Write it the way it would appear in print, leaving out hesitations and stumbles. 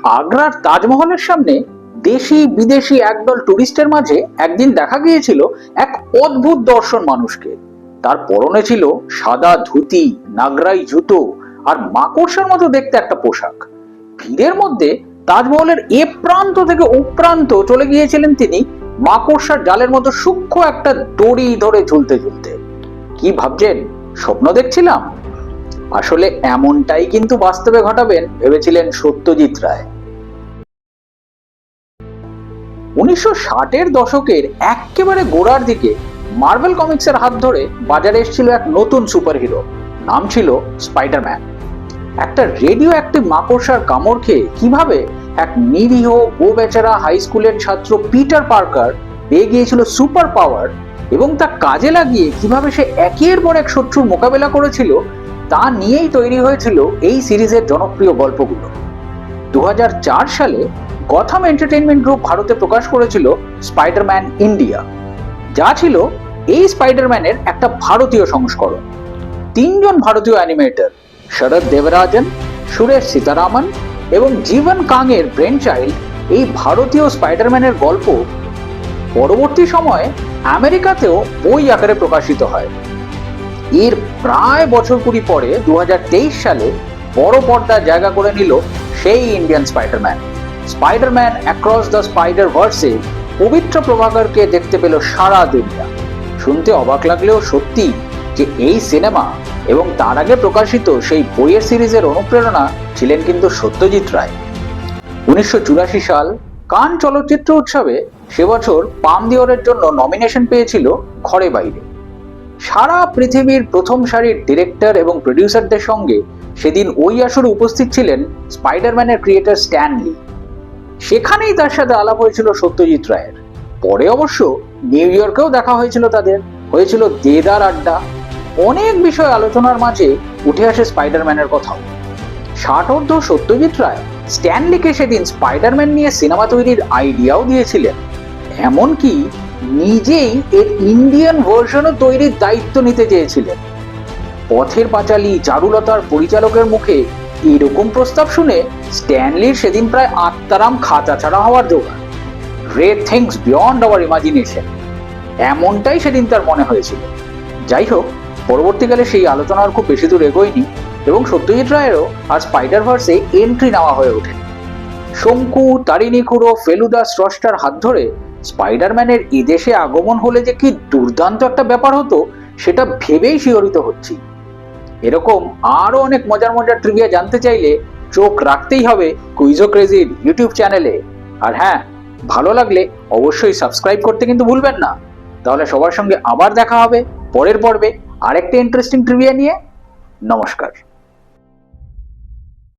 আগ্রার তাজমহলের সামনে দেশি বিদেশি একদল টুরিস্টের মাঝে একদিন দেখা গিয়েছিল এক অদ্ভুত দর্শন মানুষকে। তার পরনে ছিল সাদা ধুতি, নাগরাই জুতো আর মাকড়সার মতো দেখতে একটা পোশাক। ভিড়ের মধ্যে তাজমহলের এ প্রান্ত থেকে ও প্রান্ত চলে গিয়েছিলেন তিনি মাকড়সার জালের মতো সূক্ষ্ম একটা দড়ি ধরে ঝুলতে ঝুলতে। কি ভাবছেন, স্বপ্ন দেখছিলাম? আসলে এমনটাই কিন্তু বাস্তবে ঘটাবেন ভেবেছিলেন সত্যজিৎ রায়। 1960-এর দশকের একেবারে গোড়ার দিকে মার্ভেল কমিক্সের হাত ধরে বাজারে এসেছিল এক নতুন সুপারহিরো, নাম ছিল স্পাইডারম্যান। একটা রেডিও অ্যাক্টিভ মাকড়সার কামড় খেয়ে কিভাবে এক নিরীহ বেচারা হাই স্কুলের ছাত্র পিটার পার্কার পেয়ে গিয়েছিল সুপার পাওয়ার এবং তা কাজে লাগিয়ে কিভাবে সে একের পর এক শত্রুর মোকাবেলা করেছিল, তা নিয়েই তৈরি হয়েছিল এই সিরিজের জনপ্রিয় গল্পগুলো। 2004 সালে গথাম এন্টারটেইনমেন্ট গ্রুপ ভারতে প্রকাশ করেছিল স্পাইডারম্যান ইন্ডিয়া, যা ছিল এই স্পাইডারম্যানের একটা ভারতীয় সংস্করণ। তিনজন ভারতীয় অ্যানিমেটর শরৎ দেবরাজন, সুরেশ সীতারামন এবং জীবন কাঙের ব্রেন চাইল্ড এই ভারতীয় স্পাইডারম্যানের গল্প পরবর্তী সময়ে আমেরিকাতেও বই আকারে প্রকাশিত হয়। এর প্রায় বছর 20 পরে 2023 সালে বড় পর্দায় জায়গা করে নিল সেই Indian Spider-Man. Spider-Man across the spider ভার্সে পবিত্র প্রভাকরকে দেখতে পেল সারা দুনিয়া। শুনতে অবাক লাগলেও সত্যি যে এই সিনেমা এবং তার আগে প্রকাশিত সেই বইয়ের সিরিজের অনুপ্রেরণা ছিলেন কিন্তু সত্যজিৎ রায়। 1984 সাল কান চলচ্চিত্র উৎসবে সে বছর পাম দিওরের জন্য নমিনেশন পেয়েছিল ঘরে বাইরে। সারা পৃথিবীর প্রথম সারির ডিরেক্টর এবং প্রডিউসারদের সঙ্গে সেদিন ওই আসরে উপস্থিত ছিলেন স্পাইডারম্যানের ক্রিয়েটর স্ট্যান লি। সেখানেই তার সাথে আলাপ হয়েছিল সত্যজিৎ রায়ের। পরে অবশ্য নিউ ইয়র্কেও দেখা হয়েছিল তাদের, হয়েছিল দেদার আড্ডা। অনেক বিষয় আলোচনার মাঝে উঠে আসে স্পাইডারম্যানের কথাও। ষাটোর্ধ্ব সত্যজিৎ রায় স্ট্যানলিকে সেদিন স্পাইডারম্যান নিয়ে সিনেমা তৈরির আইডিয়াও দিয়েছিলেন, এমনকি নিজেই এর ইন্ডিয়ান ভার্সনও তৈরির দায়িত্ব নিতে চেয়েছিলেন। পথের পাঁচালী চারুলতার পরিচালকের মুখে এরকম প্রস্তাব শুনে স্ট্যানলির সেদিন প্রায় আত্মারাম খাঁচা ছাড়া হওয়ার জোগাড়। Great things beyond our imagination, এমনটাই সেদিন তার মনে হয়েছিল। যাই হোক, পরবর্তীকালে সেই আলোচনার খুব বেশি দূর এগোয়নি এবং সত্যজিৎ রায়েরও আর স্পাইডার ভার্সে এন্ট্রি নেওয়া হয়ে ওঠে। শঙ্কু, তারিণী খুড়ো, ফেলুদা স্রষ্টার হাত ধরে স্পাইডারম্যানের এদেশে আগমন হলে যে কি দুর্দান্ত একটা ব্যাপার হতো, সেটা ভেবেই শিহরিত হচ্ছি। এরকম আরো অনেক মজার মজার ট্রিভিয়া জানতে চাইলে চোখ রাখতেই হবে কুইজো ক্রেজির ইউটিউব চ্যানেলে। আর হ্যাঁ, ভালো লাগলে অবশ্যই সাবস্ক্রাইব করতে কিন্তু ভুলবেন না। তাহলে সবার সঙ্গে আবার দেখা হবে পরের পর্বে আরেকটা ইন্টারেস্টিং ট্রিভিয়া নিয়ে। নমস্কার।